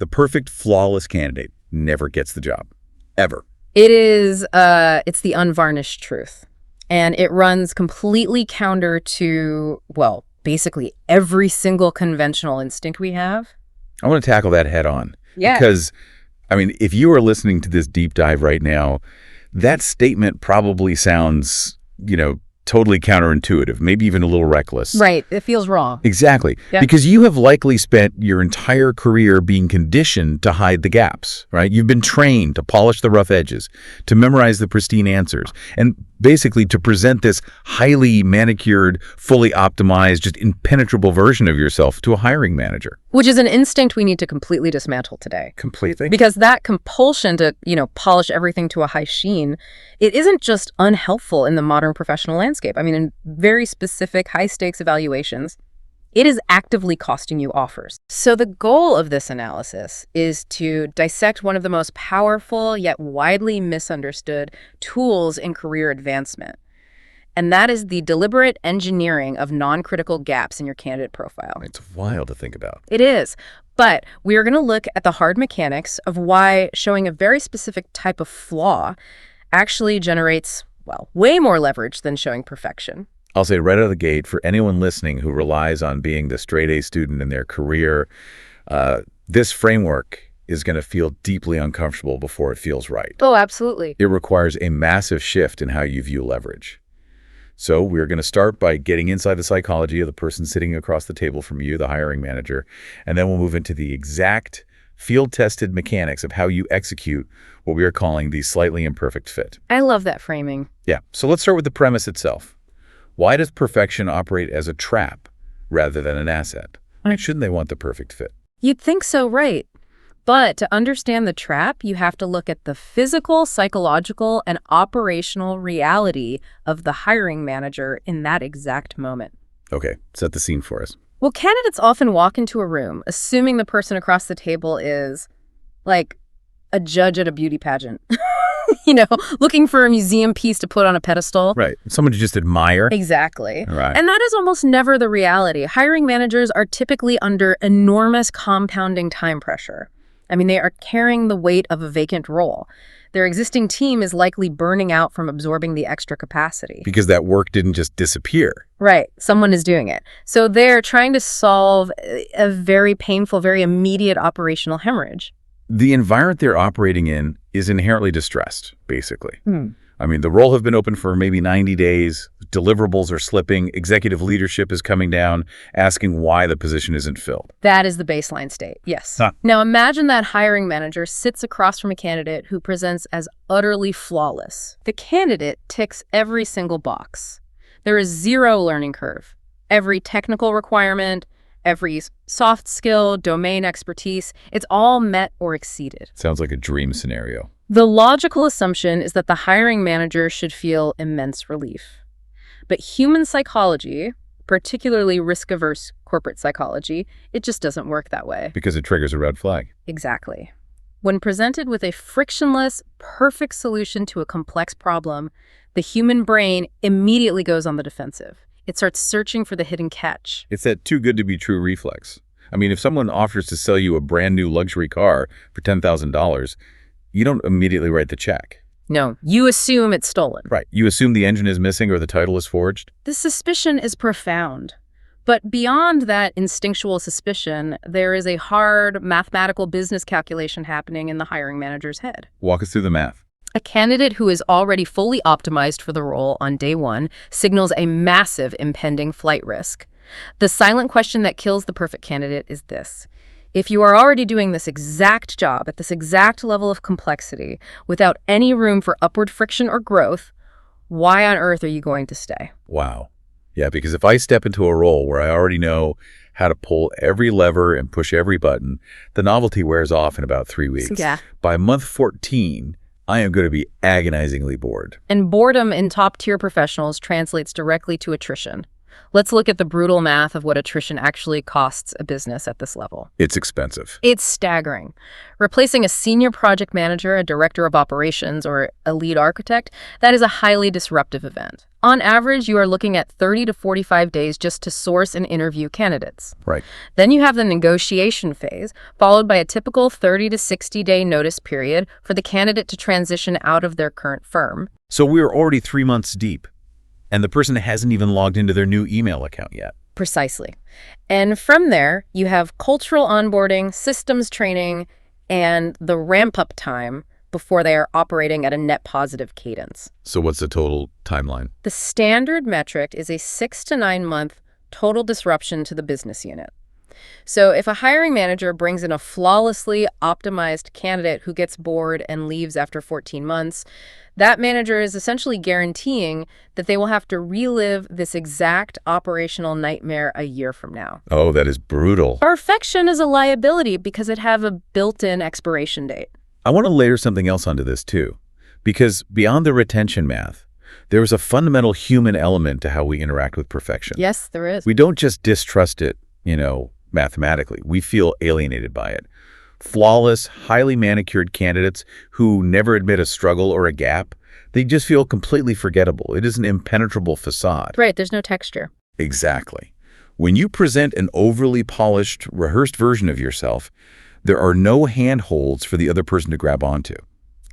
The perfect, flawless candidate never gets the job. Ever. It's the unvarnished truth. And it runs completely counter to, well, basically every single conventional instinct we have. I want to tackle that head on. Yeah. Because, I mean, if you are listening to this deep dive right now, that statement probably sounds, totally counterintuitive, maybe even a little reckless. Right. It feels wrong. Exactly. Yeah. Because you have likely spent your entire career being conditioned to hide the gaps, right? You've been trained to polish the rough edges, to memorize the pristine answers, and basically to present this highly manicured, fully optimized, just impenetrable version of yourself to a hiring manager. Which is an instinct we need to completely dismantle today. Completely. Because that compulsion to, polish everything to a high sheen, it isn't just unhelpful in the modern professional landscape. I mean, in very specific high-stakes evaluations, it is actively costing you offers. So the goal of this analysis is to dissect one of the most powerful yet widely misunderstood tools in career advancement. And that is the deliberate engineering of non-critical gaps in your candidate profile. It's wild to think about. It is. But we are going to look at the hard mechanics of why showing a very specific type of flaw actually generates, well, way more leverage than showing perfection. I'll say right out of the gate, for anyone listening who relies on being the straight-A student in their career, this framework is going to feel deeply uncomfortable before it feels right. Oh, absolutely. It requires a massive shift in how you view leverage. So we're going to start by getting inside the psychology of the person sitting across the table from you, the hiring manager, and then we'll move into the exact field-tested mechanics of how you execute what we are calling the slightly imperfect fit. I love that framing. Yeah, so let's start with the premise itself. Why does perfection operate as a trap rather than an asset? Why shouldn't they want the perfect fit? You'd think so, right? But to understand the trap, you have to look at the physical, psychological, and operational reality of the hiring manager in that exact moment. Okay, set the scene for us. Well, candidates often walk into a room assuming the person across the table is, like, a judge at a beauty pageant. Looking for a museum piece to put on a pedestal. Right. Someone to just admire. Exactly. Right. And that is almost never the reality. Hiring managers are typically under enormous compounding time pressure. I mean, they are carrying the weight of a vacant role. Their existing team is likely burning out from absorbing the extra capacity. Because that work didn't just disappear. Right. Someone is doing it. So they're trying to solve a very painful, very immediate operational hemorrhage. The environment they're operating in is inherently distressed, basically. I mean, the role has been open for maybe 90 days. Deliverables are slipping. Executive leadership is coming down, asking why the position isn't filled. That is the baseline state, yes. Huh. Now imagine that hiring manager sits across from a candidate who presents as utterly flawless. The candidate ticks every single box. There is zero learning curve. Every technical requirement, every soft skill, domain expertise, it's all met or exceeded. Sounds like a dream scenario. The logical assumption is that the hiring manager should feel immense relief. But human psychology, particularly risk-averse corporate psychology, it just doesn't work that way. Because it triggers a red flag. Exactly. When presented with a frictionless, perfect solution to a complex problem, the human brain immediately goes on the defensive. It starts searching for the hidden catch. It's that too good to be true reflex. I mean, if someone offers to sell you a brand new luxury car for $10,000, you don't immediately write the check. No, you assume it's stolen. Right. You assume the engine is missing or the title is forged. The suspicion is profound. But beyond that instinctual suspicion, there is a hard mathematical business calculation happening in the hiring manager's head. Walk us through the math. A candidate who is already fully optimized for the role on day one signals a massive impending flight risk. The silent question that kills the perfect candidate is this. If you are already doing this exact job at this exact level of complexity without any room for upward friction or growth, why on earth are you going to stay? Wow. Yeah, because if I step into a role where I already know how to pull every lever and push every button, the novelty wears off in about 3 weeks. Yeah. By month 14, I am going to be agonizingly bored. And boredom in top-tier professionals translates directly to attrition. Let's look at the brutal math of what attrition actually costs a business at this level. It's expensive. It's staggering. Replacing a senior project manager, a director of operations, or a lead architect, that is a highly disruptive event. On average, you are looking at 30 to 45 days just to source and interview candidates. Right. Then you have the negotiation phase, followed by a typical 30 to 60-day notice period for the candidate to transition out of their current firm. So we're already 3 months deep, and the person hasn't even logged into their new email account yet. Precisely. And from there, you have cultural onboarding, systems training, and the ramp-up time before they are operating at a net positive cadence. So what's the total timeline? The standard metric is a 6 to 9 month total disruption to the business unit. So if a hiring manager brings in a flawlessly optimized candidate who gets bored and leaves after 14 months, that manager is essentially guaranteeing that they will have to relive this exact operational nightmare a year from now. Oh, that is brutal. Perfection is a liability because it have a built-in expiration date. I want to layer something else onto this too, because beyond the retention math, there is a fundamental human element to how we interact with perfection. Yes, there is. We don't just distrust it, mathematically. We feel alienated by it. Flawless, highly manicured candidates who never admit a struggle or a gap, they just feel completely forgettable. It is an impenetrable facade. Right, there's no texture. Exactly. When you present an overly polished, rehearsed version of yourself, there are no handholds for the other person to grab onto.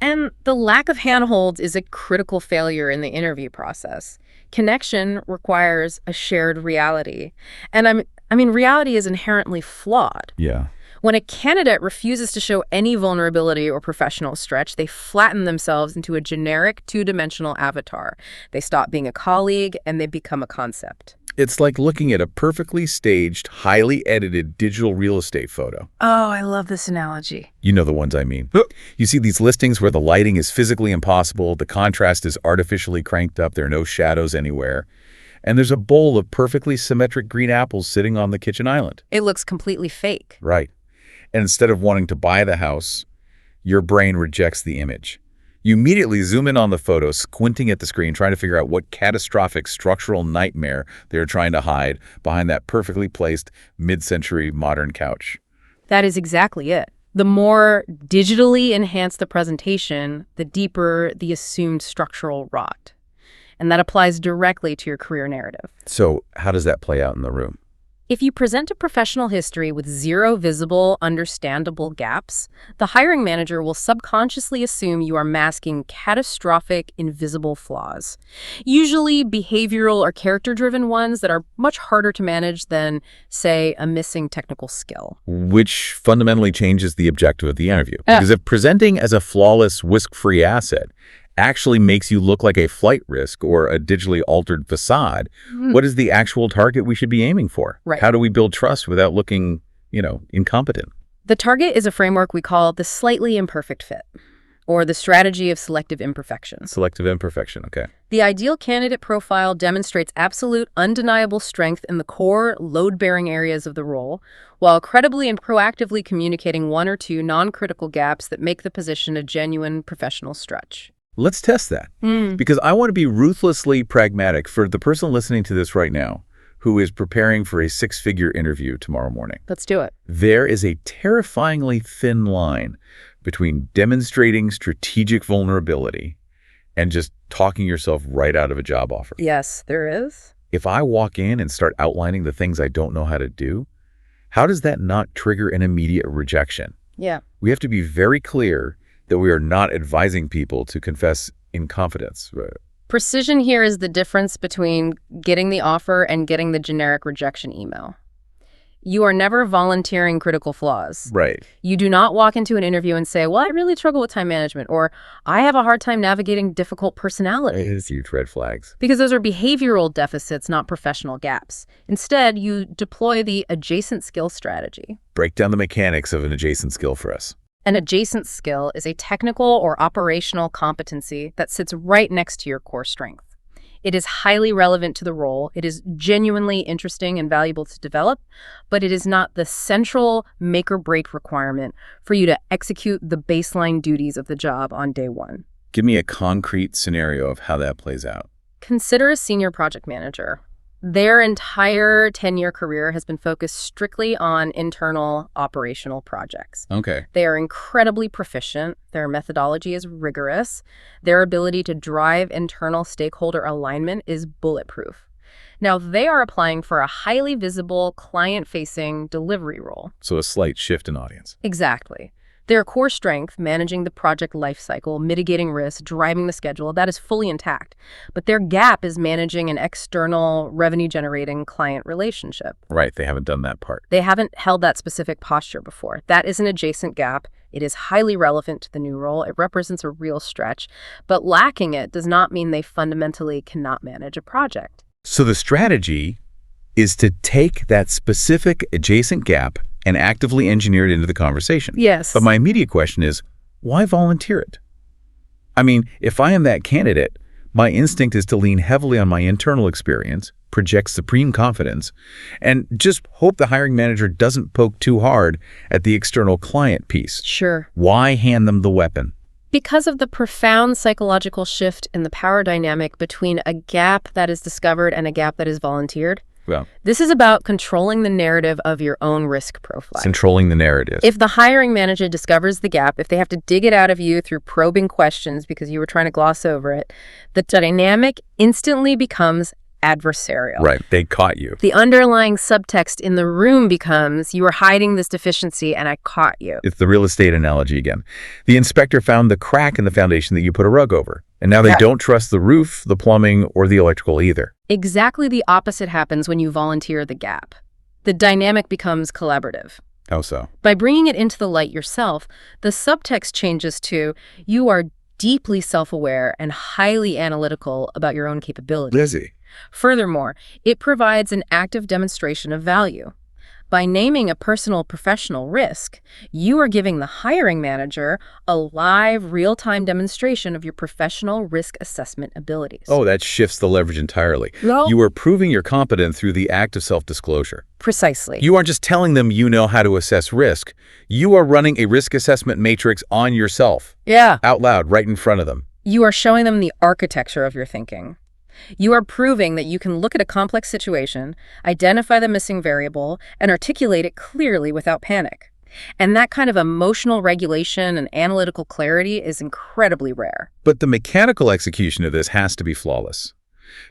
And the lack of handholds is a critical failure in the interview process. Connection requires a shared reality. And reality is inherently flawed. Yeah. When a candidate refuses to show any vulnerability or professional stretch, they flatten themselves into a generic two-dimensional avatar. They stop being a colleague and they become a concept. It's like looking at a perfectly staged, highly edited digital real estate photo. Oh, I love this analogy. You know the ones I mean. You see these listings where the lighting is physically impossible, the contrast is artificially cranked up, there are no shadows anywhere, and there's a bowl of perfectly symmetric green apples sitting on the kitchen island. It looks completely fake. Right. And instead of wanting to buy the house, your brain rejects the image. You immediately zoom in on the photo, squinting at the screen, trying to figure out what catastrophic structural nightmare they're trying to hide behind that perfectly placed mid-century modern couch. That is exactly it. The more digitally enhanced the presentation, the deeper the assumed structural rot. And that applies directly to your career narrative. So how does that play out in the room? If you present a professional history with zero visible, understandable gaps, the hiring manager will subconsciously assume you are masking catastrophic, invisible flaws, usually behavioral or character-driven ones that are much harder to manage than, say, a missing technical skill. Which fundamentally changes the objective of the interview. Because if presenting as a flawless, whisk-free asset actually makes you look like a flight risk or a digitally altered facade, what is the actual target we should be aiming for? Right. How do we build trust without looking, incompetent? The target is a framework we call the slightly imperfect fit, or the strategy of selective imperfection. Selective imperfection, okay. The ideal candidate profile demonstrates absolute, undeniable strength in the core, load-bearing areas of the role, while credibly and proactively communicating one or two non-critical gaps that make the position a genuine professional stretch. Let's test that, because I want to be ruthlessly pragmatic for the person listening to this right now who is preparing for a 6-figure interview tomorrow morning. Let's do it. There is a terrifyingly thin line between demonstrating strategic vulnerability and just talking yourself right out of a job offer. Yes, there is. If I walk in and start outlining the things I don't know how to do, how does that not trigger an immediate rejection? Yeah. We have to be very clear that we are not advising people to confess incompetence. Precision here is the difference between getting the offer and getting the generic rejection email. You are never volunteering critical flaws. Right. You do not walk into an interview and say, well, I really struggle with time management, or I have a hard time navigating difficult personalities. Huge red flags. Because those are behavioral deficits, not professional gaps. Instead, you deploy the adjacent skill strategy. Break down the mechanics of an adjacent skill for us. An adjacent skill is a technical or operational competency that sits right next to your core strength. It is highly relevant to the role, it is genuinely interesting and valuable to develop, but it is not the central make-or-break requirement for you to execute the baseline duties of the job on day one. Give me a concrete scenario of how that plays out. Consider a senior project manager. Their entire 10-year career has been focused strictly on internal operational projects. Okay. They are incredibly proficient. Their methodology is rigorous. Their ability to drive internal stakeholder alignment is bulletproof. Now, they are applying for a highly visible, client-facing delivery role. So a slight shift in audience. Exactly. Their core strength, managing the project lifecycle, mitigating risk, driving the schedule, that is fully intact. But their gap is managing an external revenue-generating client relationship. Right, they haven't done that part. They haven't held that specific posture before. That is an adjacent gap. It is highly relevant to the new role. It represents a real stretch. But lacking it does not mean they fundamentally cannot manage a project. So the strategy is to take that specific adjacent gap and actively engineer it into the conversation. Yes. But my immediate question is, why volunteer it? I mean, if I am that candidate, my instinct is to lean heavily on my internal experience, project supreme confidence, and just hope the hiring manager doesn't poke too hard at the external client piece. Sure. Why hand them the weapon? Because of the profound psychological shift in the power dynamic between a gap that is discovered and a gap that is volunteered. Well, This is about controlling the narrative of your own risk profile. controlling the narrative. If the hiring manager discovers the gap, if they have to dig it out of you through probing questions because you were trying to gloss over it, the dynamic instantly becomes adversarial. Right, they caught you. The underlying subtext in the room becomes, you were hiding this deficiency and I caught you. It's the real estate analogy again. The inspector found the crack in the foundation that you put a rug over, and now they don't trust the roof, the plumbing, or the electrical either. Exactly the opposite happens when you volunteer the gap. The dynamic becomes collaborative. How so? By bringing it into the light yourself, the subtext changes to, you are deeply self-aware and highly analytical about your own capabilities. Lizzie. Furthermore, it provides an active demonstration of value. By naming a personal professional risk, you are giving the hiring manager a live, real-time demonstration of your professional risk assessment abilities. Oh, that shifts the leverage entirely. No. You are proving you're competent through the act of self-disclosure. Precisely. You aren't just telling them you know how to assess risk. You are running a risk assessment matrix on yourself, Yeah. out loud, right in front of them. You are showing them the architecture of your thinking. You are proving that you can look at a complex situation, identify the missing variable, and articulate it clearly without panic. And that kind of emotional regulation and analytical clarity is incredibly rare. But the mechanical execution of this has to be flawless,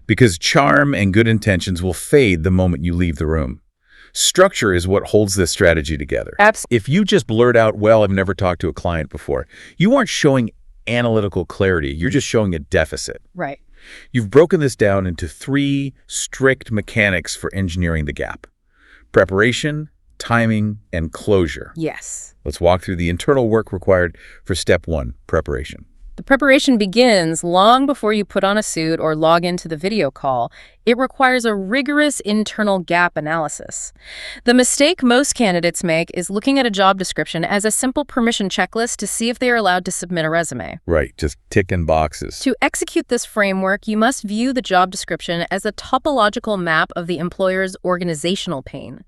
because charm and good intentions will fade the moment you leave the room. Structure is what holds this strategy together. If you just blurt out, well, I've never talked to a client before, you aren't showing analytical clarity. You're just showing a deficit. Right. You've broken this down into 3 strict mechanics for engineering the gap: preparation, timing, and closure. Yes. Let's walk through the internal work required for step 1, preparation. The preparation begins long before you put on a suit or log into the video call. It requires a rigorous internal gap analysis. The mistake most candidates make is looking at a job description as a simple permission checklist to see if they are allowed to submit a resume. Right, just ticking boxes. To execute this framework, you must view the job description as a topological map of the employer's organizational pain.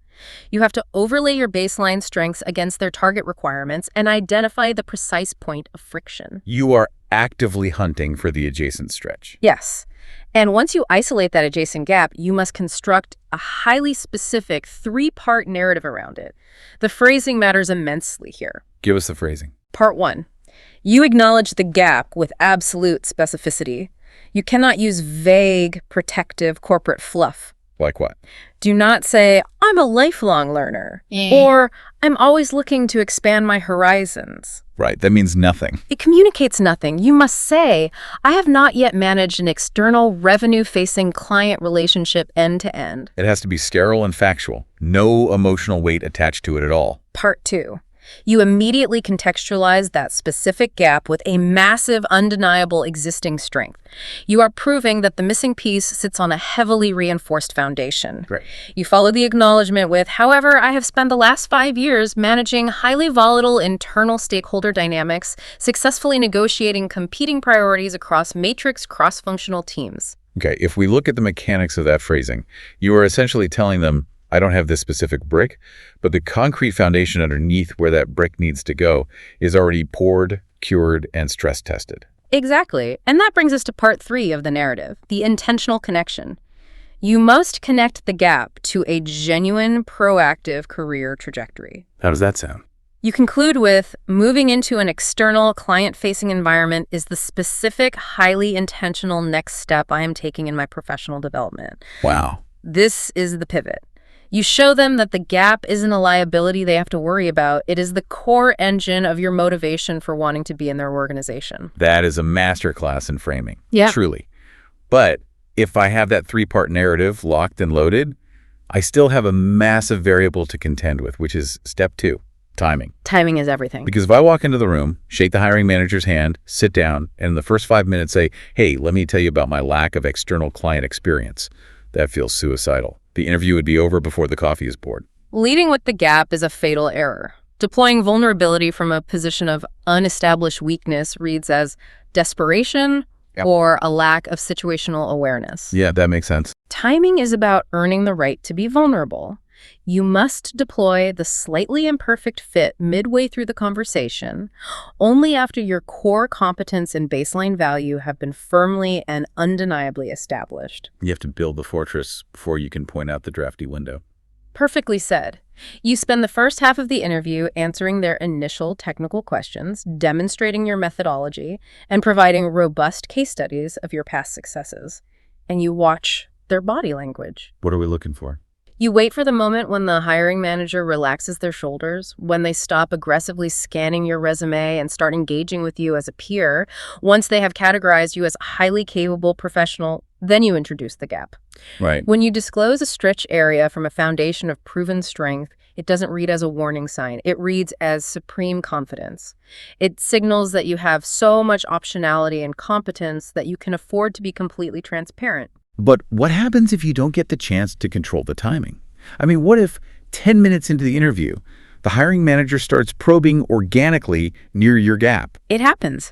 You have to overlay your baseline strengths against their target requirements and identify the precise point of friction. You are actively hunting for the adjacent stretch. Yes. And once you isolate that adjacent gap, you must construct a highly specific 3-part narrative around it. The phrasing matters immensely here. Give us the phrasing. Part 1. You acknowledge the gap with absolute specificity. You cannot use vague, protective corporate fluff. Like what? Do not say, I'm a lifelong learner, or I'm always looking to expand my horizons. Right, that means nothing. It communicates nothing. You must say, I have not yet managed an external revenue-facing client relationship end-to-end. It has to be sterile and factual. No emotional weight attached to it at all. Part 2. You immediately contextualize that specific gap with a massive, undeniable existing strength. You are proving that the missing piece sits on a heavily reinforced foundation. Great. You follow the acknowledgement with, however, I have spent the last 5 years managing highly volatile internal stakeholder dynamics, successfully negotiating competing priorities across matrix cross-functional teams. Okay, if we look at the mechanics of that phrasing, you are essentially telling them, I don't have this specific brick, but the concrete foundation underneath where that brick needs to go is already poured, cured, and stress tested. Exactly. And that brings us to part 3 of the narrative, the intentional connection. You must connect the gap to a genuine, proactive career trajectory. How does that sound? You conclude with, moving into an external, client-facing environment is the specific, highly intentional next step I am taking in my professional development. Wow. This is the pivot. You show them that the gap isn't a liability they have to worry about. It is the core engine of your motivation for wanting to be in their organization. That is a masterclass in framing. Yeah. Truly. But if I have that three-part narrative locked and loaded, I still have a massive variable to contend with, which is step 2, timing. Timing is everything. Because if I walk into the room, shake the hiring manager's hand, sit down, and in the first 5 minutes say, hey, let me tell you about my lack of external client experience, that feels suicidal. The interview would be over before the coffee is poured. Leading with the gap is a fatal error. Deploying vulnerability from a position of unestablished weakness reads as desperation or a lack of situational awareness. Yeah, that makes sense. Timing is about earning the right to be vulnerable. You must deploy the slightly imperfect fit midway through the conversation, only after your core competence and baseline value have been firmly and undeniably established. You have to build the fortress before you can point out the drafty window. Perfectly said. You spend the first half of the interview answering their initial technical questions, demonstrating your methodology, and providing robust case studies of your past successes. And you watch their body language. What are we looking for? You wait for the moment when the hiring manager relaxes their shoulders, when they stop aggressively scanning your resume and start engaging with you as a peer. Once they have categorized you as a highly capable professional, then you introduce the gap. Right. When you disclose a stretch area from a foundation of proven strength, it doesn't read as a warning sign. It reads as supreme confidence. It signals that you have so much optionality and competence that you can afford to be completely transparent. But what happens if you don't get the chance to control the timing? I mean, what if 10 minutes into the interview, the hiring manager starts probing organically near your gap? It happens.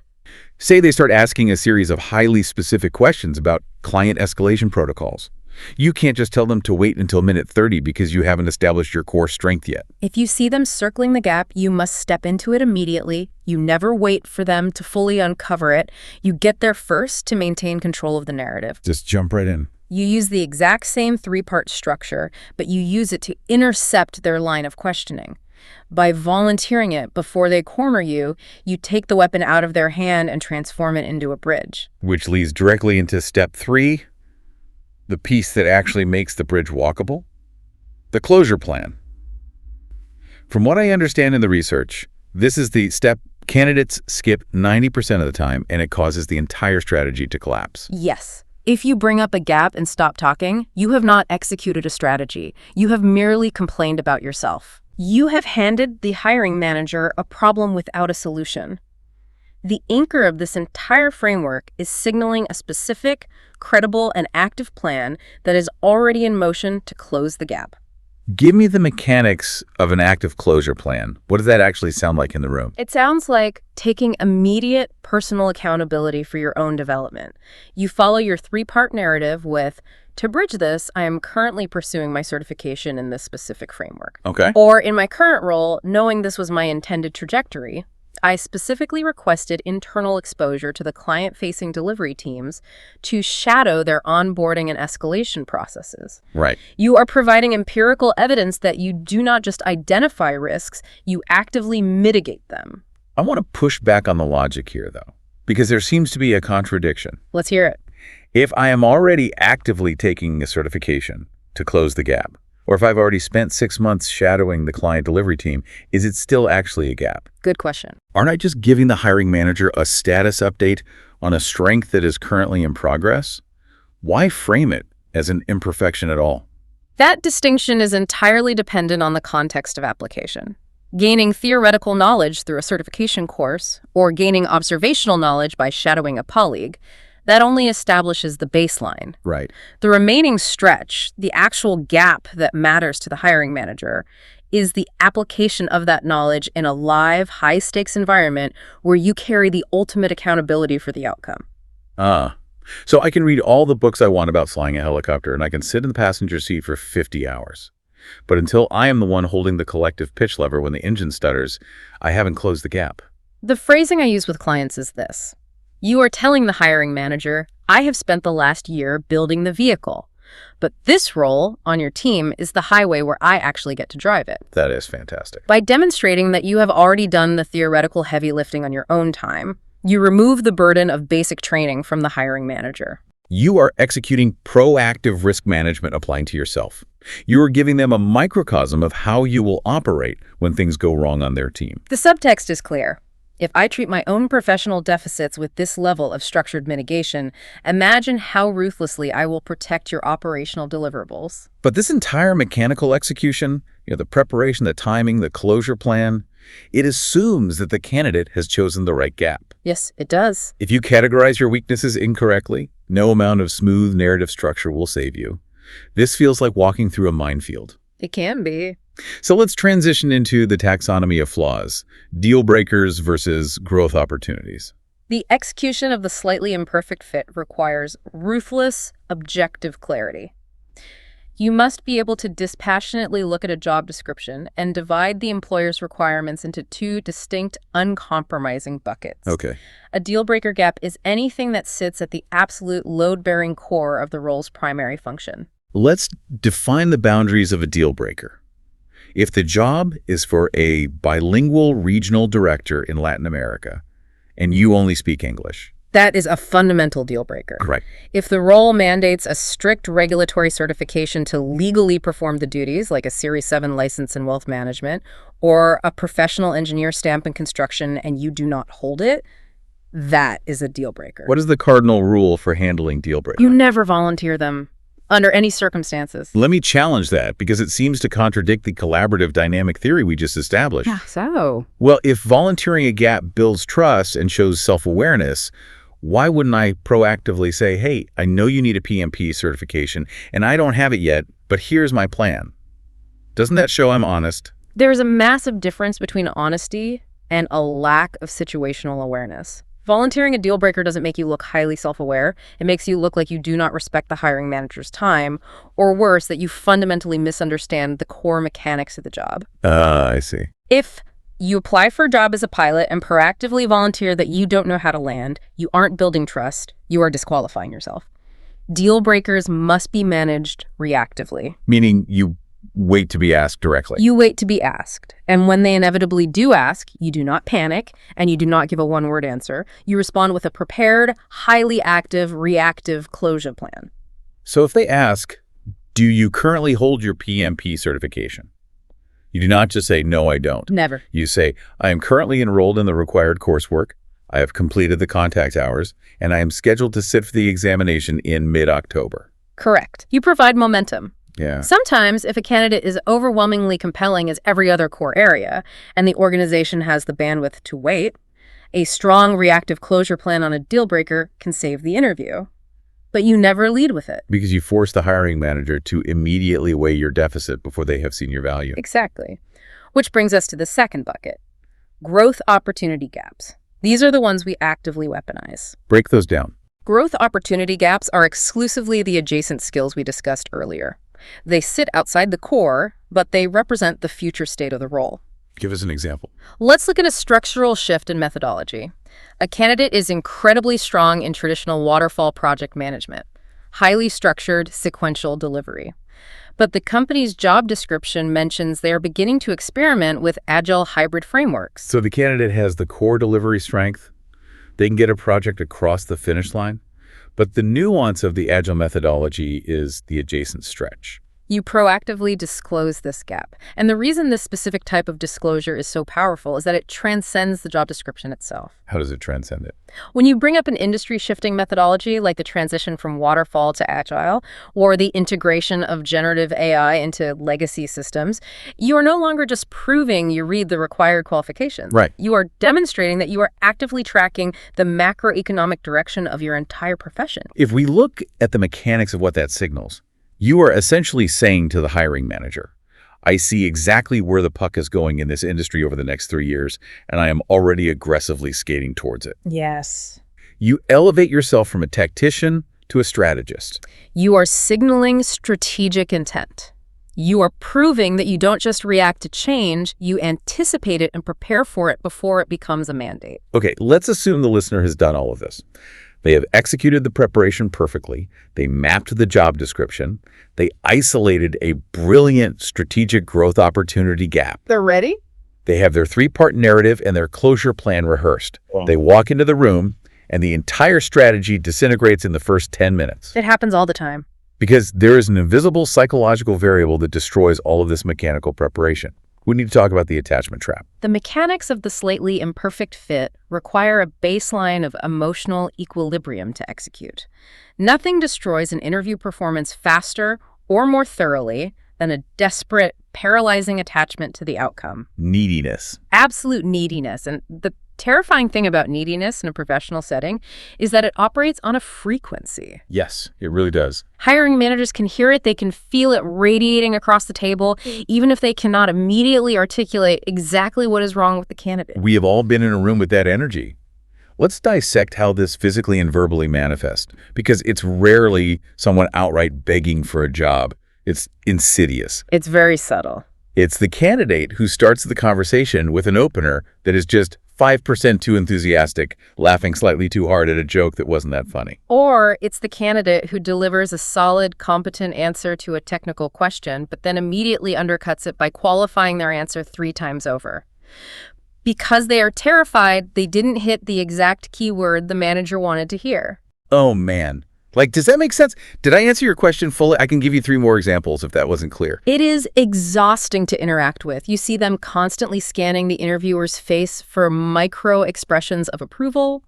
Say they start asking a series of highly specific questions about client escalation protocols. You can't just tell them to wait until minute 30 because you haven't established your core strength yet. If you see them circling the gap, you must step into it immediately. You never wait for them to fully uncover it. You get there first to maintain control of the narrative. Just jump right in. You use the exact same 3-part structure, but you use it to intercept their line of questioning. By volunteering it before they corner you, you take the weapon out of their hand and transform it into a bridge. Which leads directly into step 3, the piece that actually makes the bridge walkable, the closure plan. From what I understand in the research, this is the step candidates skip 90% of the time, and it causes the entire strategy to collapse. Yes. If you bring up a gap and stop talking, you have not executed a strategy. You have merely complained about yourself. You have handed the hiring manager a problem without a solution. The anchor of this entire framework is signaling a specific, credible, and active plan that is already in motion to close the gap. Give me the mechanics of an active closure plan. What does that actually sound like in the room? It sounds like taking immediate personal accountability for your own development. You follow your 3-part narrative with, to bridge this, I am currently pursuing my certification in this specific framework. Okay. Or in my current role, knowing this was my intended trajectory, I specifically requested internal exposure to the client-facing delivery teams to shadow their onboarding and escalation processes. Right. You are providing empirical evidence that you do not just identify risks, you actively mitigate them. I want to push back on the logic here, though, because there seems to be a contradiction. Let's hear it. If I am already actively taking a certification to close the gap, or if I've already spent 6 months shadowing the client delivery team, is it still actually a gap? Good question. Aren't I just giving the hiring manager a status update on a strength that is currently in progress? Why frame it as an imperfection at all? That distinction is entirely dependent on the context of application. Gaining theoretical knowledge through a certification course, or gaining observational knowledge by shadowing a colleague, that only establishes the baseline. Right. The remaining stretch, the actual gap that matters to the hiring manager, is the application of that knowledge in a live, high-stakes environment where you carry the ultimate accountability for the outcome. So I can read all the books I want about flying a helicopter, and I can sit in the passenger seat for 50 hours. But until I am the one holding the collective pitch lever when the engine stutters, I haven't closed the gap. The phrasing I use with clients is this. You are telling the hiring manager, I have spent the last year building the vehicle. But this role on your team is the highway where I actually get to drive it. That is fantastic. By demonstrating that you have already done the theoretical heavy lifting on your own time, you remove the burden of basic training from the hiring manager. You are executing proactive risk management applying to yourself. You are giving them a microcosm of how you will operate when things go wrong on their team. The subtext is clear. If I treat my own professional deficits with this level of structured mitigation, imagine how ruthlessly I will protect your operational deliverables. But this entire mechanical execution, the preparation, the timing, the closure plan, it assumes that the candidate has chosen the right gap. Yes, it does. If you categorize your weaknesses incorrectly, no amount of smooth narrative structure will save you. This feels like walking through a minefield. It can be. So let's transition into the taxonomy of flaws, deal breakers versus growth opportunities. The execution of the slightly imperfect fit requires ruthless, objective clarity. You must be able to dispassionately look at a job description and divide the employer's requirements into two distinct, uncompromising buckets. Okay. A deal breaker gap is anything that sits at the absolute load-bearing core of the role's primary function. Let's define the boundaries of a deal breaker. If the job is for a bilingual regional director in Latin America, and you only speak English. That is a fundamental deal breaker. Correct. If the role mandates a strict regulatory certification to legally perform the duties, like a Series 7 license in wealth management, or a professional engineer stamp in construction, and you do not hold it, that is a deal breaker. What is the cardinal rule for handling deal breakers? You never volunteer them, under any circumstances. Let me challenge that, because it seems to contradict the collaborative dynamic theory we just established. Yeah, so? Well, if volunteering a gap builds trust and shows self-awareness, why wouldn't I proactively say, hey, I know you need a PMP certification, and I don't have it yet, but here's my plan? Doesn't that show I'm honest? There's a massive difference between honesty and a lack of situational awareness. Volunteering a deal breaker doesn't make you look highly self-aware. It makes you look like you do not respect the hiring manager's time, or worse, that you fundamentally misunderstand the core mechanics of the job. I see. If you apply for a job as a pilot and proactively volunteer that you don't know how to land, you aren't building trust, you are disqualifying yourself. Deal breakers must be managed reactively. Meaning you wait to be asked directly. You wait to be asked. And when they inevitably do ask, you do not panic and you do not give a one-word answer. You respond with a prepared, highly active, reactive closure plan. So if they ask, do you currently hold your PMP certification? You do not just say, no, I don't. Never. You say, I am currently enrolled in the required coursework. I have completed the contact hours, and I am scheduled to sit for the examination in mid-October. Correct. You provide momentum. Yeah. Sometimes, if a candidate is overwhelmingly compelling as every other core area, and the organization has the bandwidth to wait, a strong reactive closure plan on a deal breaker can save the interview. But you never lead with it. Because you force the hiring manager to immediately weigh your deficit before they have seen your value. Exactly. Which brings us to the second bucket, growth opportunity gaps. These are the ones we actively weaponize. Break those down. Growth opportunity gaps are exclusively the adjacent skills we discussed earlier. They sit outside the core, but they represent the future state of the role. Give us an example. Let's look at a structural shift in methodology. A candidate is incredibly strong in traditional waterfall project management, highly structured, sequential delivery. But the company's job description mentions they are beginning to experiment with agile hybrid frameworks. So the candidate has the core delivery strength. They can get a project across the finish line. But the nuance of the agile methodology is the adjacent stretch. You proactively disclose this gap. And the reason this specific type of disclosure is so powerful is that it transcends the job description itself. How does it transcend it? When you bring up an industry-shifting methodology like the transition from waterfall to agile, or the integration of generative AI into legacy systems, you are no longer just proving you read the required qualifications. Right. You are demonstrating that you are actively tracking the macroeconomic direction of your entire profession. If we look at the mechanics of what that signals, you are essentially saying to the hiring manager, I see exactly where the puck is going in this industry over the next 3 years, and I am already aggressively skating towards it. Yes. You elevate yourself from a tactician to a strategist. You are signaling strategic intent. You are proving that you don't just react to change, you anticipate it and prepare for it before it becomes a mandate. Okay, let's assume the listener has done all of this. They have executed the preparation perfectly. They mapped the job description. They isolated a brilliant strategic growth opportunity gap. They're ready? They have their three-part narrative and their closure plan rehearsed. Wow. They walk into the room, and the entire strategy disintegrates in the first 10 minutes. It happens all the time. Because there is an invisible psychological variable that destroys all of this mechanical preparation. We need to talk about the attachment trap. The mechanics of the slightly imperfect fit require a baseline of emotional equilibrium to execute. Nothing destroys an interview performance faster or more thoroughly than a desperate, paralyzing attachment to the outcome. Neediness. Absolute neediness. And the terrifying thing about neediness in a professional setting is that it operates on a frequency. Yes, it really does. Hiring managers can hear it, they can feel it radiating across the table, even if they cannot immediately articulate exactly what is wrong with the candidate. We have all been in a room with that energy. Let's dissect how this physically and verbally manifests, because it's rarely someone outright begging for a job. It's insidious. It's very subtle. It's the candidate who starts the conversation with an opener that is just 5% too enthusiastic, laughing slightly too hard at a joke that wasn't that funny. Or it's the candidate who delivers a solid, competent answer to a technical question, but then immediately undercuts it by qualifying their answer 3 times over. Because they are terrified, they didn't hit the exact keyword the manager wanted to hear. Oh, man. Like, does that make sense? Did I answer your question fully? I can give you 3 more examples if that wasn't clear. It is exhausting to interact with. You see them constantly scanning the interviewer's face for micro expressions of approval,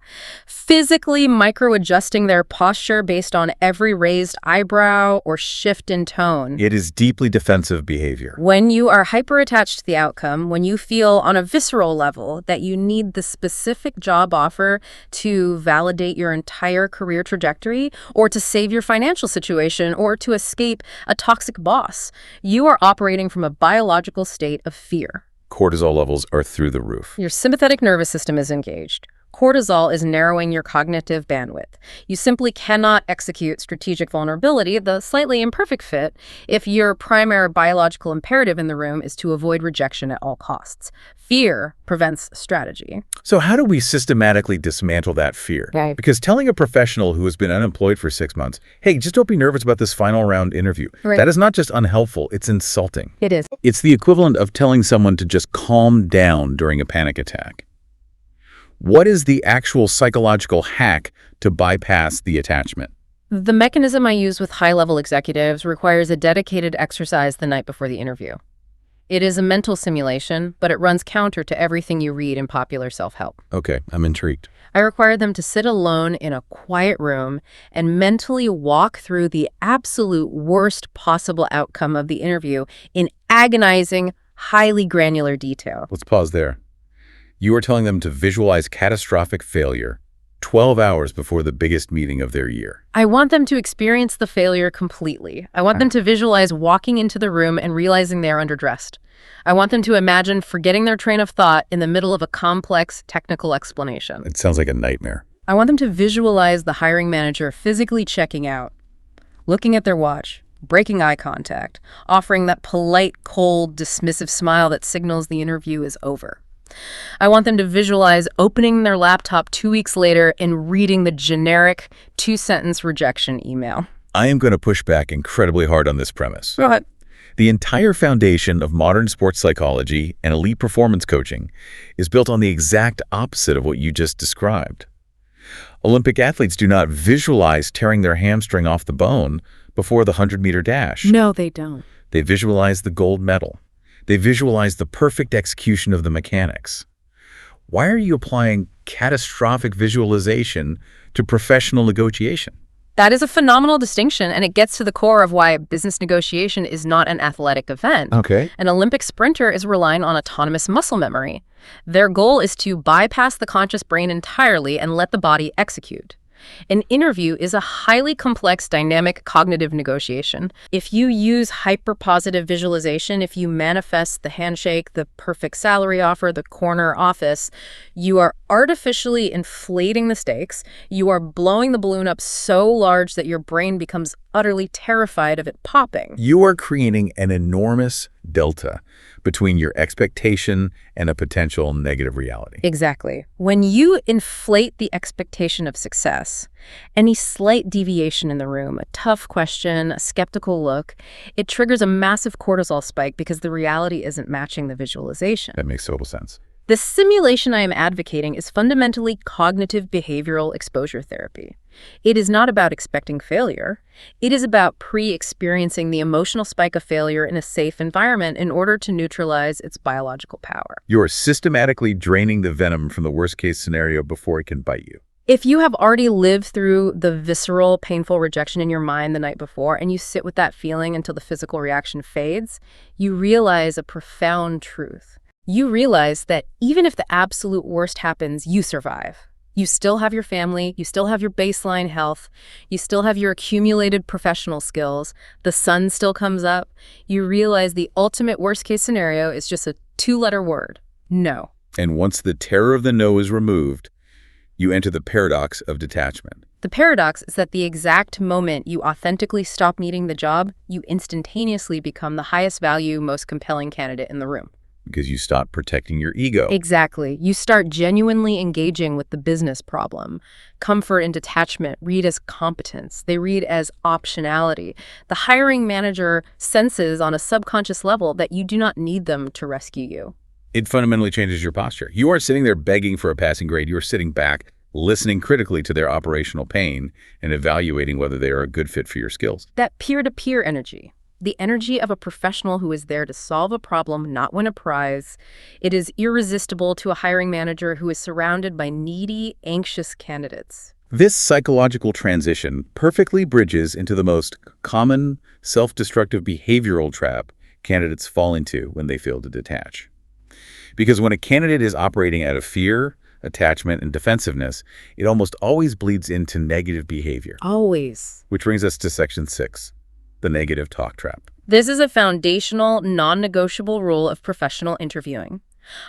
physically micro-adjusting their posture based on every raised eyebrow or shift in tone. It is deeply defensive behavior. When you are hyper-attached to the outcome, when you feel on a visceral level that you need the specific job offer to validate your entire career trajectory, or to save your financial situation, or to escape a toxic boss, you are operating from a biological state of fear. Cortisol levels are through the roof. Your sympathetic nervous system is engaged. Cortisol is narrowing your cognitive bandwidth. You simply cannot execute strategic vulnerability, the slightly imperfect fit, if your primary biological imperative in the room is to avoid rejection at all costs. Fear prevents strategy. So how do we systematically dismantle that fear? Right. Because telling a professional who has been unemployed for 6 months, hey, just don't be nervous about this final round interview. Right. That is not just unhelpful, it's insulting. It is. It's the equivalent of telling someone to just calm down during a panic attack. What is the actual psychological hack to bypass the attachment? The mechanism I use with high-level executives requires a dedicated exercise the night before the interview. It is a mental simulation, but it runs counter to everything you read in popular self-help. Okay, I'm intrigued. I require them to sit alone in a quiet room and mentally walk through the absolute worst possible outcome of the interview in agonizing, highly granular detail. Let's pause there. You are telling them to visualize catastrophic failure 12 hours before the biggest meeting of their year. I want them to experience the failure completely. I want them to visualize walking into the room and realizing they're underdressed. I want them to imagine forgetting their train of thought in the middle of a complex technical explanation. It sounds like a nightmare. I want them to visualize the hiring manager physically checking out, looking at their watch, breaking eye contact, offering that polite, cold, dismissive smile that signals the interview is over. I want them to visualize opening their laptop 2 weeks later and reading the generic 2-sentence rejection email. I am going to push back incredibly hard on this premise. Go ahead. The entire foundation of modern sports psychology and elite performance coaching is built on the exact opposite of what you just described. Olympic athletes do not visualize tearing their hamstring off the bone before the 100-meter dash. No, they don't. They visualize the gold medal. They visualize the perfect execution of the mechanics. Why are you applying catastrophic visualization to professional negotiation? That is a phenomenal distinction, and it gets to the core of why business negotiation is not an athletic event. Okay. An Olympic sprinter is relying on autonomous muscle memory. Their goal is to bypass the conscious brain entirely and let the body execute. An interview is a highly complex, dynamic cognitive negotiation. If you use hyper-positive visualization, if you manifest the handshake, the perfect salary offer, the corner office, you are artificially inflating the stakes. You are blowing the balloon up so large that your brain becomes utterly terrified of it popping. You are creating an enormous delta between your expectation and a potential negative reality. Exactly. When you inflate the expectation of success, any slight deviation in the room, a tough question, a skeptical look, it triggers a massive cortisol spike because the reality isn't matching the visualization. That makes total sense. The simulation I am advocating is fundamentally cognitive behavioral exposure therapy. It is not about expecting failure. It is about pre-experiencing the emotional spike of failure in a safe environment in order to neutralize its biological power. You're systematically draining the venom from the worst-case scenario before it can bite you. If you have already lived through the visceral, painful rejection in your mind the night before, and you sit with that feeling until the physical reaction fades, you realize a profound truth. You realize that even if the absolute worst happens, you survive. You still have your family, you still have your baseline health, you still have your accumulated professional skills, the sun still comes up. You realize the ultimate worst-case scenario is just a two-letter word: no. And once the terror of the no is removed, you enter the paradox of detachment. The paradox is that the exact moment you authentically stop needing the job, you instantaneously become the highest value, most compelling candidate in the room. Because you stop protecting your ego. Exactly. You start genuinely engaging with the business problem. Comfort and detachment read as competence. They read as optionality. The hiring manager senses on a subconscious level that you do not need them to rescue you. It fundamentally changes your posture. You aren't sitting there begging for a passing grade. You're sitting back, listening critically to their operational pain and evaluating whether they are a good fit for your skills. That peer-to-peer energy. The energy of a professional who is there to solve a problem, not win a prize. It is irresistible to a hiring manager who is surrounded by needy, anxious candidates. This psychological transition perfectly bridges into the most common self-destructive behavioral trap candidates fall into when they fail to detach. Because when a candidate is operating out of fear, attachment, and defensiveness, it almost always bleeds into negative behavior. Always. Which brings us to Section 6. The negative talk trap. This is a foundational, non-negotiable rule of professional interviewing.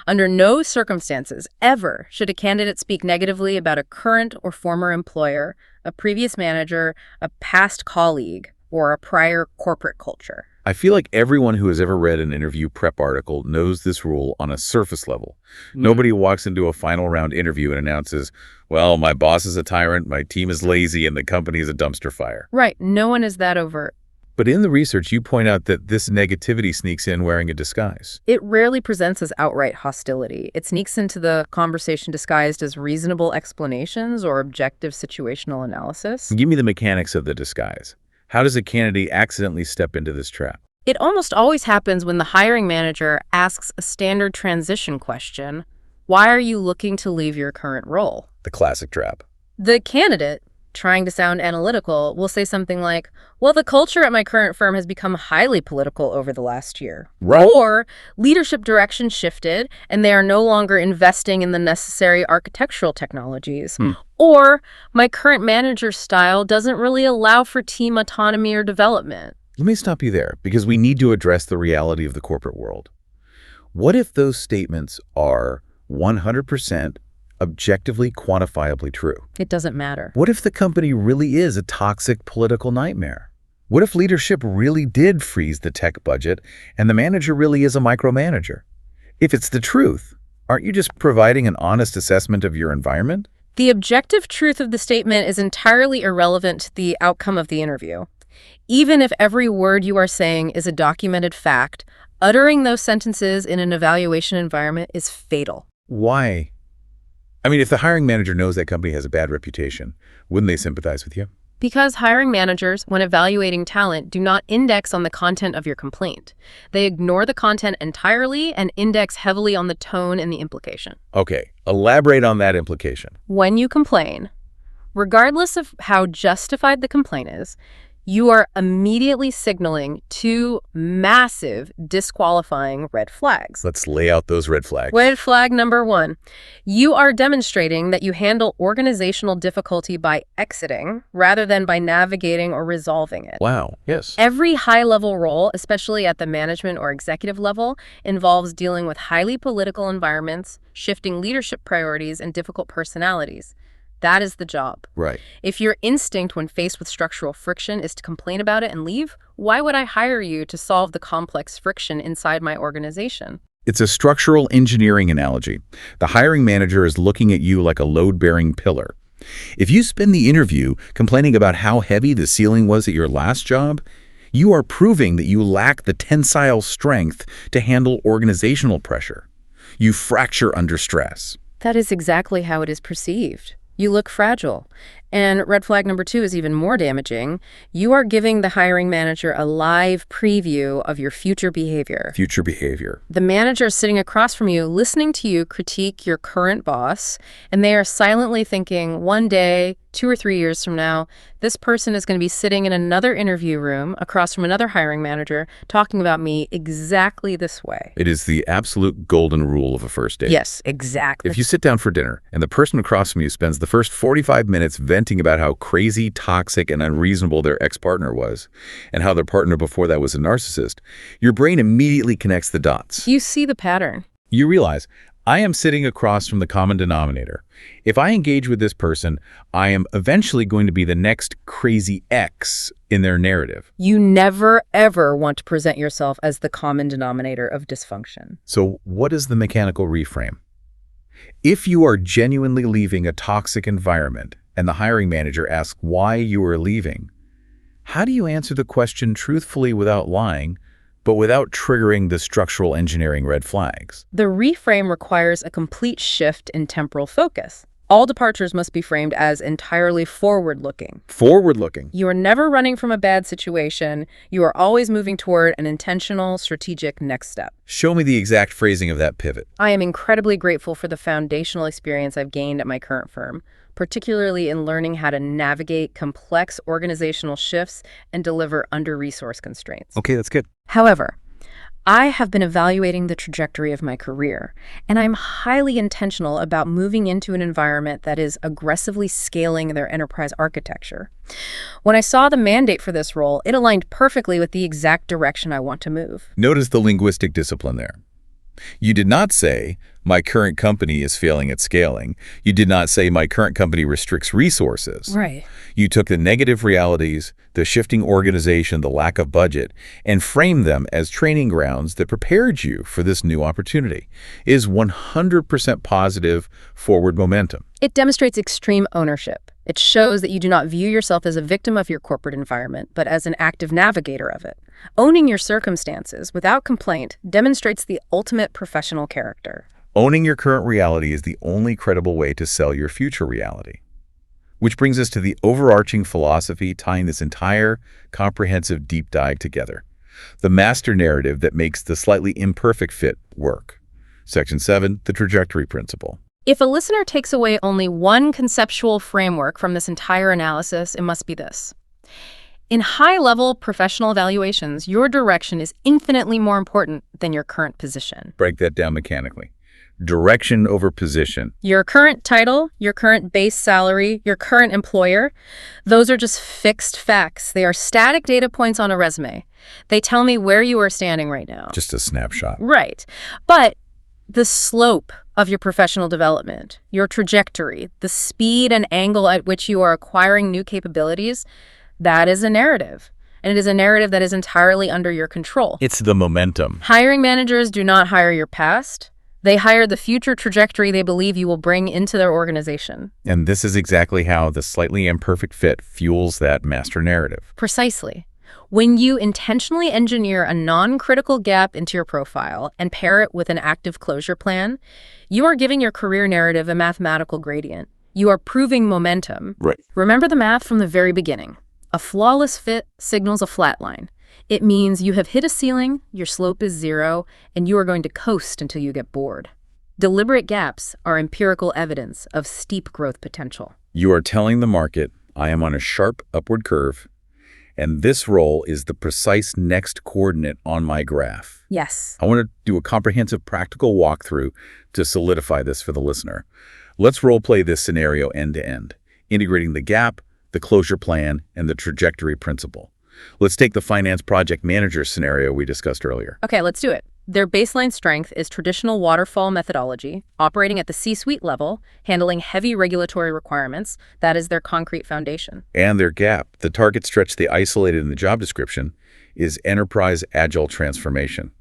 Under no circumstances ever should a candidate speak negatively about a current or former employer, a previous manager, a past colleague, or a prior corporate culture. I feel like everyone who has ever read an interview prep article knows this rule on a surface level. Nobody walks into a final round interview and announces, well, my boss is a tyrant, my team is lazy, and the company is a dumpster fire. Right. No one is that overt. But in the research, you point out that this negativity sneaks in wearing a disguise. It rarely presents as outright hostility. It sneaks into the conversation disguised as reasonable explanations or objective situational analysis. Give me the mechanics of the disguise. How does a candidate accidentally step into this trap? It almost always happens when the hiring manager asks a standard transition question: why are you looking to leave your current role? The classic trap. The candidate, trying to sound analytical, will say something like, well, the culture at my current firm has become highly political over the last year. Right. Or leadership direction shifted and they are no longer investing in the necessary architectural technologies. Or my current manager's style doesn't really allow for team autonomy or development. Let me stop you there, because we need to address the reality of the corporate world. What if those statements are 100% objectively, quantifiably true? It doesn't matter. What if the company really is a toxic political nightmare? What if leadership really did freeze the tech budget and the manager really is a micromanager? If it's the truth, aren't you just providing an honest assessment of your environment? The objective truth of the statement is entirely irrelevant to the outcome of the interview. Even if every word you are saying is a documented fact, uttering those sentences in an evaluation environment is fatal. Why? I mean, if the hiring manager knows that company has a bad reputation, wouldn't they sympathize with you? Because hiring managers, when evaluating talent, do not index on the content of your complaint. They ignore the content entirely and index heavily on the tone and the implication. Okay, elaborate on that implication. When you complain, regardless of how justified the complaint is, you are immediately signaling two massive disqualifying red flags. Let's lay out those red flags. Red flag number 1, you are demonstrating that you handle organizational difficulty by exiting rather than by navigating or resolving it. Wow, yes. Every high-level role, especially at the management or executive level, involves dealing with highly political environments, shifting leadership priorities, and difficult personalities. That is the job. Right. If your instinct when faced with structural friction is to complain about it and leave, why would I hire you to solve the complex friction inside my organization? It's a structural engineering analogy. The hiring manager is looking at you like a load-bearing pillar. If you spend the interview complaining about how heavy the ceiling was at your last job, you are proving that you lack the tensile strength to handle organizational pressure. You fracture under stress. That is exactly how it is perceived. You look fragile. And red flag number 2 is even more damaging. You are giving the hiring manager a live preview of your future behavior. Future behavior. The manager is sitting across from you, listening to you critique your current boss, and they are silently thinking, one day, 2 or 3 years from now, this person is going to be sitting in another interview room across from another hiring manager talking about me exactly this way. It is the absolute golden rule of a first date. Yes, exactly. If you sit down for dinner and the person across from you spends the first 45 minutes venting about how crazy, toxic, and unreasonable their ex-partner was, and how their partner before that was a narcissist, your brain immediately connects the dots. You see the pattern. You realize, I am sitting across from the common denominator. If I engage with this person, I am eventually going to be the next crazy X in their narrative. You never, ever want to present yourself as the common denominator of dysfunction. So what is the mechanical reframe? If you are genuinely leaving a toxic environment and the hiring manager asks why you are leaving, how do you answer the question truthfully without lying, but without triggering the structural engineering red flags? The reframe requires a complete shift in temporal focus. All departures must be framed as entirely forward-looking. Forward-looking. You are never running from a bad situation. You are always moving toward an intentional, strategic next step. Show me the exact phrasing of that pivot. I am incredibly grateful for the foundational experience I've gained at my current firm, particularly in learning how to navigate complex organizational shifts and deliver under resource constraints. Okay, that's good. However, I have been evaluating the trajectory of my career, and I'm highly intentional about moving into an environment that is aggressively scaling their enterprise architecture. When I saw the mandate for this role, it aligned perfectly with the exact direction I want to move. Notice the linguistic discipline there. You did not say, my current company is failing at scaling. You did not say, my current company restricts resources. Right. You took the negative realities, the shifting organization, the lack of budget, and framed them as training grounds that prepared you for this new opportunity. It is 100% positive forward momentum. It demonstrates extreme ownership. It shows that you do not view yourself as a victim of your corporate environment, but as an active navigator of it. Owning your circumstances without complaint demonstrates the ultimate professional character. Owning your current reality is the only credible way to sell your future reality. Which brings us to the overarching philosophy tying this entire comprehensive deep dive together. The master narrative that makes the slightly imperfect fit work. Section 7, the trajectory principle. If a listener takes away only one conceptual framework from this entire analysis, it must be this. In high-level professional evaluations, your direction is infinitely more important than your current position. Break that down mechanically. Direction over position. Your current title, your current base salary, your current employer, those are just fixed facts. They are static data points on a resume. They tell me where you are standing right now. Just a snapshot. Right. But the slope of your professional development, your trajectory, the speed and angle at which you are acquiring new capabilities, that is a narrative. And it is a narrative that is entirely under your control. It's the momentum. Hiring managers do not hire your past. They hire the future trajectory they believe you will bring into their organization. And this is exactly how the slightly imperfect fit fuels that master narrative. Precisely. When you intentionally engineer a non-critical gap into your profile and pair it with an active closure plan, you are giving your career narrative a mathematical gradient. You are proving momentum. Right. Remember the math from the very beginning. A flawless fit signals a flat line. It means you have hit a ceiling, your slope is 0, and you are going to coast until you get bored. Deliberate gaps are empirical evidence of steep growth potential. You are telling the market, I am on a sharp upward curve, and this role is the precise next coordinate on my graph. Yes. I want to do a comprehensive practical walkthrough to solidify this for the listener. Let's role play this scenario end to end, integrating the gap, the closure plan, and the trajectory principle. Let's take the finance project manager scenario we discussed earlier. Okay, let's do it. Their baseline strength is traditional waterfall methodology, operating at the C-suite level, handling heavy regulatory requirements. That is their concrete foundation. And their gap, the target stretch they isolated in the job description, is enterprise agile transformation.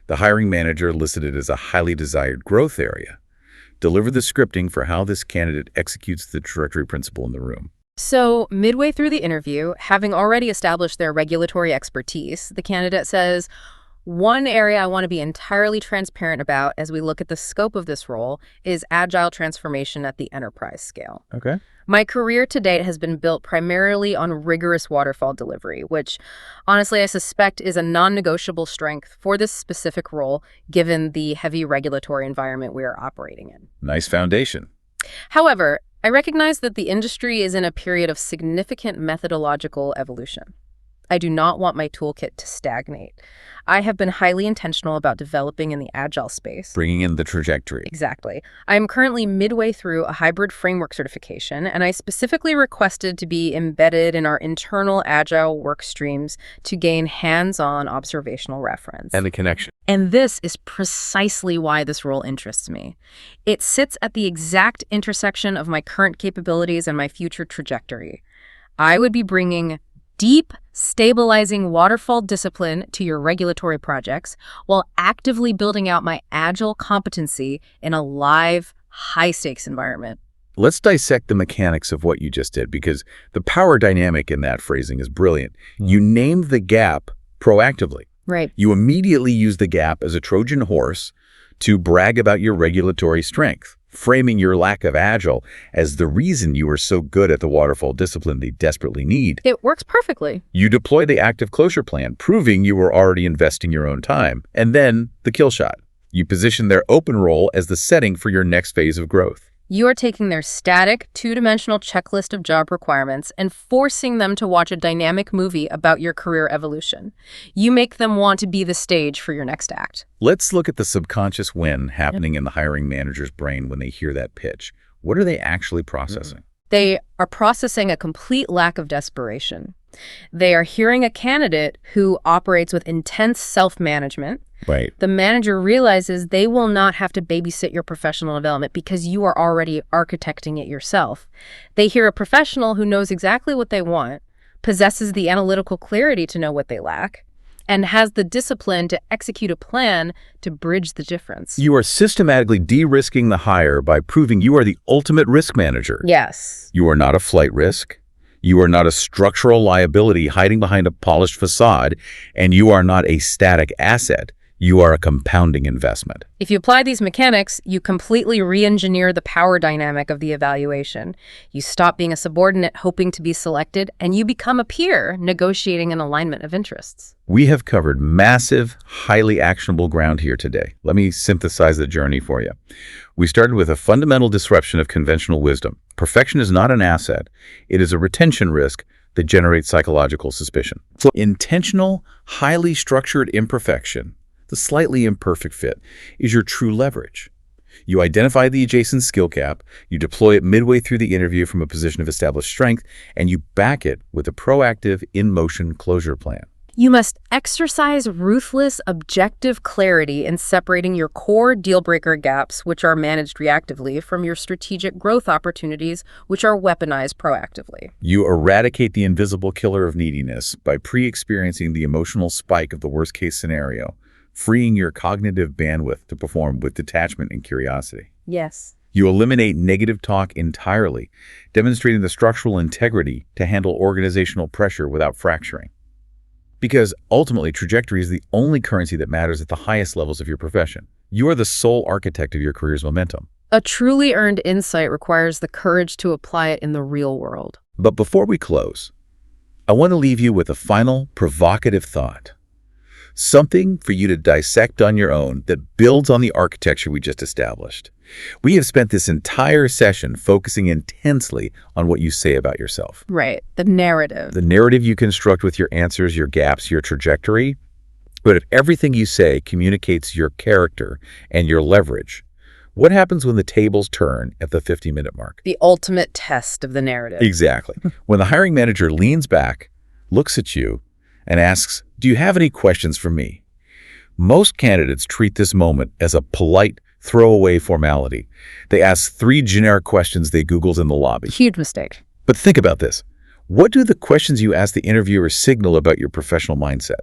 The hiring manager listed it as a highly desired growth area. Deliver the scripting for how this candidate executes the trajectory principle in the room. So, midway through the interview, having already established their regulatory expertise, the candidate says, one area I want to be entirely transparent about as we look at the scope of this role is agile transformation at the enterprise scale. Okay. My career to date has been built primarily on rigorous waterfall delivery, which honestly I suspect is a non-negotiable strength for this specific role given the heavy regulatory environment we are operating in. Nice foundation. However, I recognize that the industry is in a period of significant methodological evolution. I do not want my toolkit to stagnate. I have been highly intentional about developing in the agile space. Bringing in the trajectory. Exactly. I am currently midway through a hybrid framework certification, and I specifically requested to be embedded in our internal agile work streams to gain hands-on observational reference. And the connection. And this is precisely why this role interests me. It sits at the exact intersection of my current capabilities and my future trajectory. I would be bringing deep, stabilizing waterfall discipline to your regulatory projects while actively building out my agile competency in a live, high-stakes environment. Let's dissect the mechanics of what you just did, because the power dynamic in that phrasing is brilliant. You named the gap proactively. Right. You immediately use the gap as a Trojan horse to brag about your regulatory strength, framing your lack of agile as the reason you are so good at the waterfall discipline they desperately need. It works perfectly. You deploy the active closure plan, proving you were already investing your own time. And then the kill shot. You position their open role as the setting for your next phase of growth. You are taking their static, two-dimensional checklist of job requirements and forcing them to watch a dynamic movie about your career evolution. You make them want to be the stage for your next act. Let's look at the subconscious when happening in the hiring manager's brain when they hear that pitch. What are they actually processing? They are processing a complete lack of desperation. They are hearing a candidate who operates with intense self-management. Right. The manager realizes they will not have to babysit your professional development because you are already architecting it yourself. They hear a professional who knows exactly what they want, possesses the analytical clarity to know what they lack, and has the discipline to execute a plan to bridge the difference. You are systematically de-risking the hire by proving you are the ultimate risk manager. Yes. You are not a flight risk. You are not a structural liability hiding behind a polished facade, and you are not a static asset. You are a compounding investment. If you apply these mechanics, you completely re-engineer the power dynamic of the evaluation. You stop being a subordinate hoping to be selected, and you become a peer negotiating an alignment of interests. We have covered massive, highly actionable ground here today. Let me synthesize the journey for you. We started with a fundamental disruption of conventional wisdom. Perfection is not an asset. It is a retention risk that generates psychological suspicion. So intentional, highly structured imperfection, the slightly imperfect fit, is your true leverage. You identify the adjacent skill gap, you deploy it midway through the interview from a position of established strength, and you back it with a proactive, in-motion closure plan. You must exercise ruthless, objective clarity in separating your core deal-breaker gaps, which are managed reactively, from your strategic growth opportunities, which are weaponized proactively. You eradicate the invisible killer of neediness by pre-experiencing the emotional spike of the worst-case scenario, freeing your cognitive bandwidth to perform with detachment and curiosity. Yes. You eliminate negative talk entirely, demonstrating the structural integrity to handle organizational pressure without fracturing. Because ultimately, trajectory is the only currency that matters at the highest levels of your profession. You are the sole architect of your career's momentum. A truly earned insight requires the courage to apply it in the real world. But before we close, I want to leave you with a final provocative thought. Something for you to dissect on your own that builds on the architecture we just established. We have spent this entire session focusing intensely on what you say about yourself. Right. The narrative. The narrative you construct with your answers, your gaps, your trajectory. But if everything you say communicates your character and your leverage, what happens when the tables turn at the 50-minute mark? The ultimate test of the narrative. Exactly. When the hiring manager leans back, looks at you, and asks, "Do you have any questions for me?" Most candidates treat this moment as a polite, throwaway formality. They ask 3 generic questions they Googled in the lobby. Huge mistake. But think about this. What do the questions you ask the interviewer signal about your professional mindset?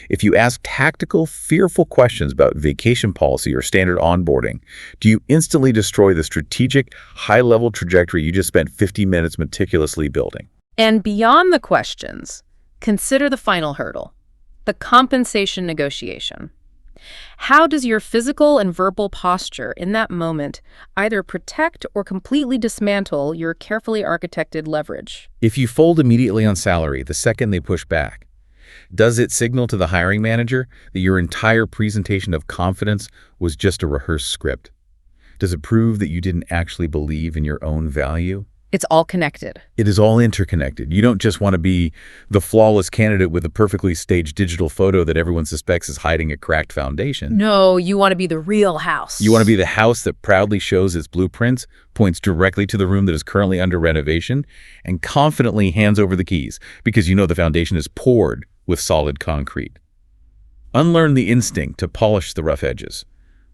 If you ask tactical, fearful questions about vacation policy or standard onboarding, do you instantly destroy the strategic, high-level trajectory you just spent 50 minutes meticulously building? And beyond the questions, consider the final hurdle, the compensation negotiation. How does your physical and verbal posture in that moment either protect or completely dismantle your carefully architected leverage? If you fold immediately on salary the second they push back, does it signal to the hiring manager that your entire presentation of confidence was just a rehearsed script? Does it prove that you didn't actually believe in your own value? It's all connected. It is all interconnected. You don't just want to be the flawless candidate with a perfectly staged digital photo that everyone suspects is hiding a cracked foundation. No, you want to be the real house. You want to be the house that proudly shows its blueprints, points directly to the room that is currently under renovation, and confidently hands over the keys because you know the foundation is poured with solid concrete. Unlearn the instinct to polish the rough edges.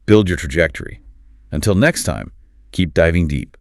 Build your trajectory. Until next time, keep diving deep.